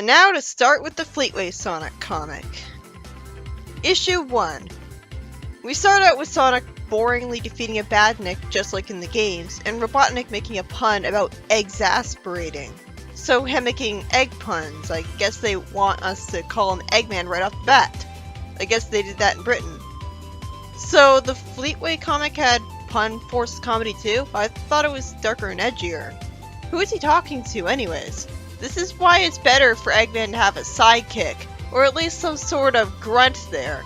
And now to start with the Fleetway Sonic comic. Issue 1. We start out with Sonic boringly defeating a Badnik just like in the games, and Robotnik making a pun about exasperating. So him making egg puns, I guess they want us to call him Eggman right off the bat. I guess they did that in Britain. So the Fleetway comic had pun-forced comedy too? I thought it was darker and edgier. Who is he talking to anyways? This is why it's better for Eggman to have a sidekick, or at least some sort of grunt there.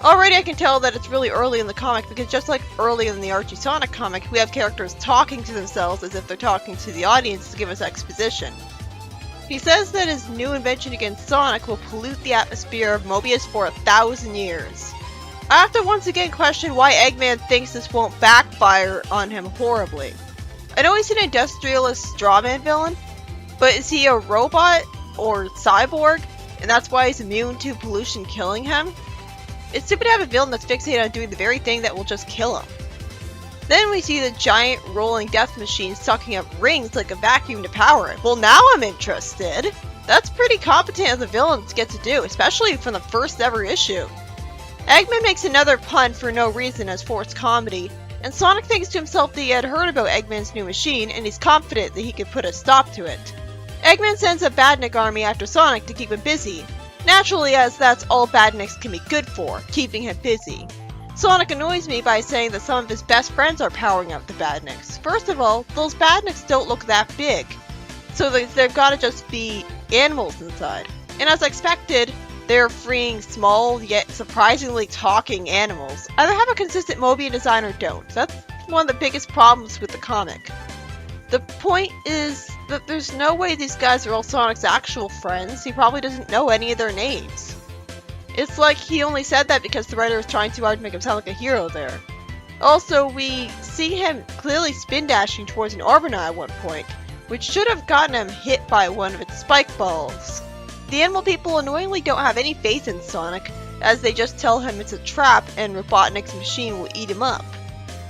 Already I can tell that it's really early in the comic because just like early in the Archie Sonic comic, we have characters talking to themselves as if they're talking to the audience to give us exposition. He says that his new invention against Sonic will pollute the atmosphere of Mobius for 1,000 years. I have to once again question why Eggman thinks this won't backfire on him horribly. I know he's an industrialist strawman villain, but is he a robot or cyborg, and that's why he's immune to pollution killing him? It's stupid to have a villain that's fixated on doing the very thing that will just kill him. Then we see the giant rolling death machine sucking up rings like a vacuum to power it. Well, now I'm interested! That's pretty competent as a villain to get to do, especially from the first ever issue. Eggman makes another pun for no reason as forced comedy, and Sonic thinks to himself that he had heard about Eggman's new machine and he's confident that he could put a stop to it. Eggman sends a Badnik army after Sonic to keep him busy, naturally as that's all Badniks can be good for, keeping him busy. Sonic annoys me by saying that some of his best friends are powering up the Badniks. First of all, those Badniks don't look that big, so they've gotta just be animals inside. And as expected, they're freeing small yet surprisingly talking animals. Either have a consistent Mobian design or don't. That's one of the biggest problems with the comic. The point is that there's no way these guys are all Sonic's actual friends. He probably doesn't know any of their names. It's like he only said that because the writer was trying too hard to make him sound like a hero there. Also, we see him clearly spin dashing towards an Orbina at one point, which should have gotten him hit by one of its spike balls. The animal people annoyingly don't have any faith in Sonic, as they just tell him it's a trap and Robotnik's machine will eat him up.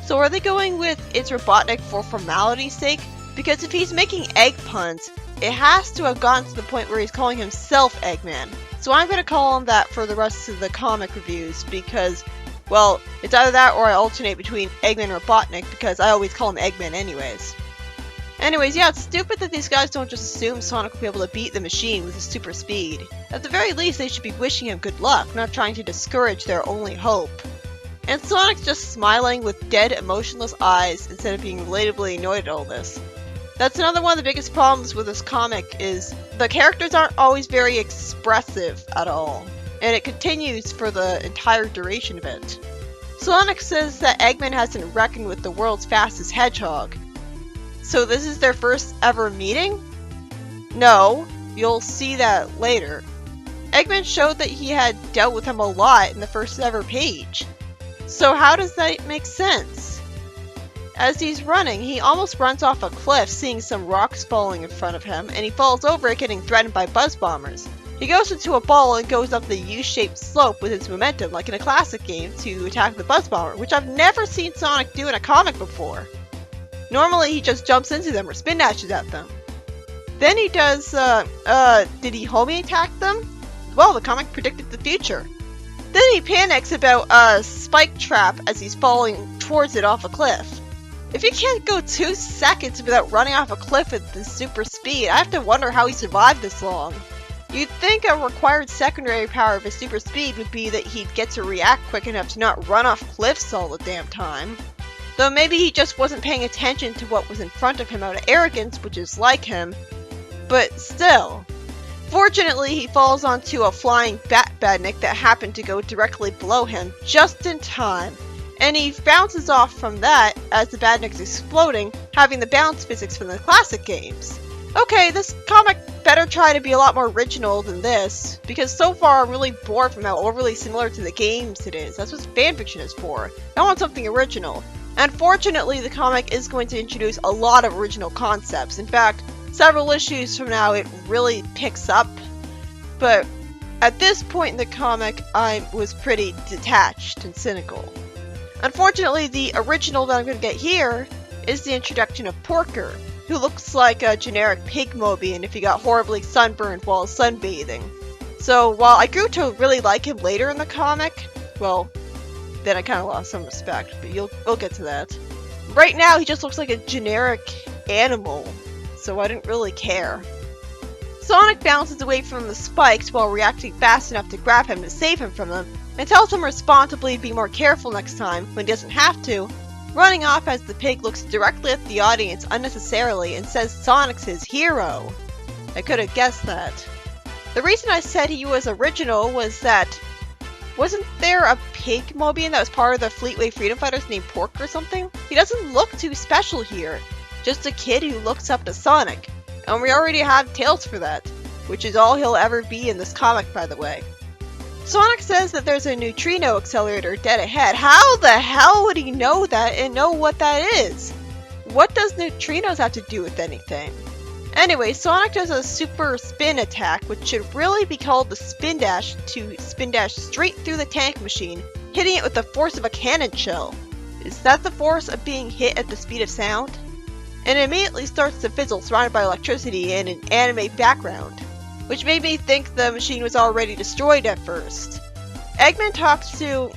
So are they going with it's Robotnik for formality's sake? Because if he's making egg puns, it has to have gotten to the point where he's calling himself Eggman. So I'm going to call him that for the rest of the comic reviews because, well, it's either that or I alternate between Eggman and Robotnik because I always call him Eggman anyways. Anyways, yeah, it's stupid that these guys don't just assume Sonic will be able to beat the machine with his super speed. At the very least, they should be wishing him good luck, not trying to discourage their only hope. And Sonic's just smiling with dead, emotionless eyes instead of being relatably annoyed at all this. That's another one of the biggest problems with this comic is the characters aren't always very expressive at all, and it continues for the entire duration of it. Sonic says that Eggman hasn't reckoned with the world's fastest hedgehog. So this is their first ever meeting? No, you'll see that later. Eggman showed that he had dealt with him a lot in the first ever page. So how does that make sense? As he's running, he almost runs off a cliff seeing some rocks falling in front of him, and he falls over it getting threatened by buzz bombers. He goes into a ball and goes up the U-shaped slope with its momentum like in a classic game to attack the buzz bomber, which I've never seen Sonic do in a comic before. Normally he just jumps into them or spin dashes at them. Then he does, did he homie attack them? Well, the comic predicted the future. Then he panics about a spike trap as he's falling towards it off a cliff. If he can't go 2 seconds without running off a cliff at this super speed, I have to wonder how he survived this long. You'd think a required secondary power of his super speed would be that he'd get to react quick enough to not run off cliffs all the damn time. Though maybe he just wasn't paying attention to what was in front of him out of arrogance, which is like him. But still. Fortunately, he falls onto a flying Badnik that happened to go directly below him just in time. And he bounces off from that as the Badnik's exploding, having the bounce physics from the classic games. Okay, this comic better try to be a lot more original than this, because so far I'm really bored from how overly similar to the games it is. That's what fanfiction is for. I want something original. Unfortunately, the comic is going to introduce a lot of original concepts. In fact, several issues from now it really picks up. But at this point in the comic, I was pretty detached and cynical. Unfortunately, the original that I'm going to get here is the introduction of Porker. who looks like a generic Pigmobian if he got horribly sunburned while sunbathing. So while I grew to really like him later in the comic, well, then I kind of lost some respect, but we'll get to that. Right now, he just looks like a generic animal, so I didn't really care. Sonic bounces away from the spikes while reacting fast enough to grab him to save him from them, and tells him responsibly to be more careful next time when he doesn't have to, running off as the pig looks directly at the audience unnecessarily and says Sonic's his hero. I could have guessed that. The reason I said he was original was that wasn't there a Pigmobian that was part of the Fleetway Freedom Fighters named Pork or something? He doesn't look too special here, just a kid who looks up to Sonic, and we already have Tails for that, which is all he'll ever be in this comic, by the way. Sonic says that there's a neutrino accelerator dead ahead. How the hell would he know that and know what that is? What does neutrinos have to do with anything? Anyway, Sonic does a super spin attack, which should really be called the spin dash, to spin dash straight through the tank machine, hitting it with the force of a cannon shell. Is that the force of being hit at the speed of sound? And it immediately starts to fizzle, surrounded by electricity and an anime background, which made me think the machine was already destroyed at first. Eggman talks to,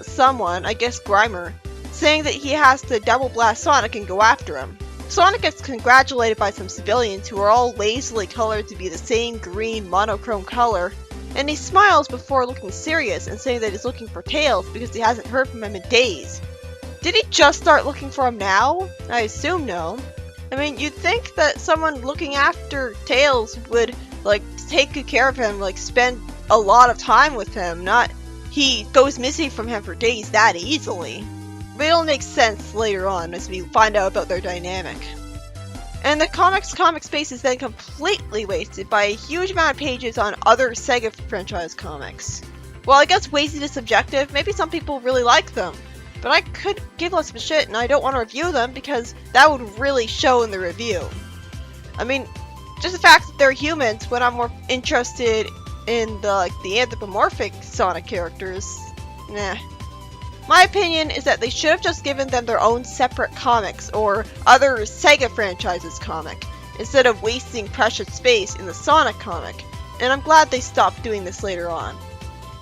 someone, I guess Grimer, saying that he has to double blast Sonic and go after him. Sonic gets congratulated by some civilians who are all lazily colored to be the same green monochrome color, and he smiles before looking serious and saying that he's looking for Tails because he hasn't heard from him in days. Did he just start looking for him now? I assume no. I mean, you'd think that someone looking after Tails would, like, take good care of him, like, spend a lot of time with him, not he goes missing from him for days that easily. But it'll make sense later on as we find out about their dynamic. And the comic space is then completely wasted by a huge amount of pages on other Sega franchise comics. Well, I guess wasted is subjective. Maybe some people really like them. But I could give less of a shit and I don't want to review them because that would really show in the review. I mean, just the fact that they're humans when I'm more interested in the anthropomorphic Sonic characters, nah. My opinion is that they should have just given them their own separate comics or other Sega franchises comic, instead of wasting precious space in the Sonic comic, and I'm glad they stopped doing this later on.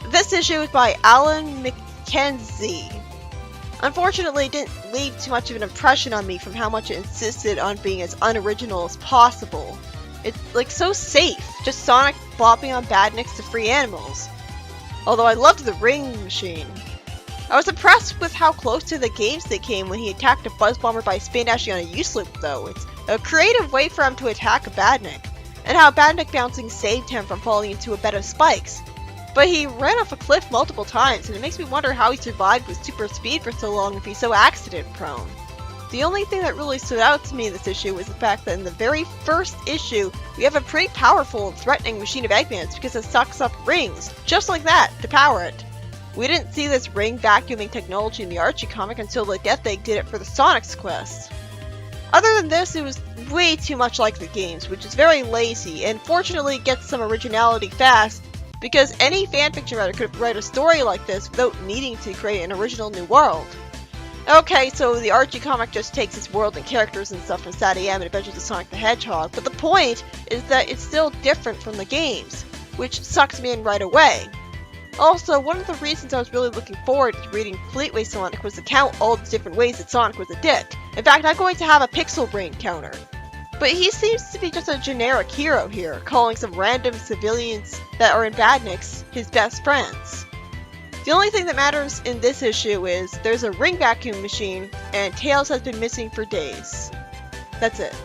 This issue is by Alan McKenzie. Unfortunately, it didn't leave too much of an impression on me from how much it insisted on being as unoriginal as possible. It's like so safe, just Sonic flopping on badniks to free animals. Although I loved the ring machine. I was impressed with how close to the games they came when he attacked a Buzz Bomber by spin dashing on a U-loop though. It's a creative way for him to attack a badnik, and how badnik bouncing saved him from falling into a bed of spikes. But he ran off a cliff multiple times, and it makes me wonder how he survived with super speed for so long if he's so accident prone. The only thing that really stood out to me in this issue was the fact that in the very first issue, we have a pretty powerful and threatening machine of Eggman's because it sucks up rings, just like that, to power it. We didn't see this ring vacuuming technology in the Archie comic until the Death Egg did it for the Sonic's Quest. Other than this, it was way too much like the games, which is very lazy, and fortunately gets some originality fast, because any fanfiction writer could write a story like this without needing to create an original new world. Okay, so the Archie comic just takes its world and characters and stuff from SatAM and Adventures of Sonic the Hedgehog, but the point is that it's still different from the games, which sucks me in right away. Also, one of the reasons I was really looking forward to reading Fleetway Sonic was to count all the different ways that Sonic was a dick. In fact, I'm going to have a Pixel Brain counter. But he seems to be just a generic hero here, calling some random civilians that are in badniks his best friends. The only thing that matters in this issue is there's a ring vacuum machine, and Tails has been missing for days. That's it.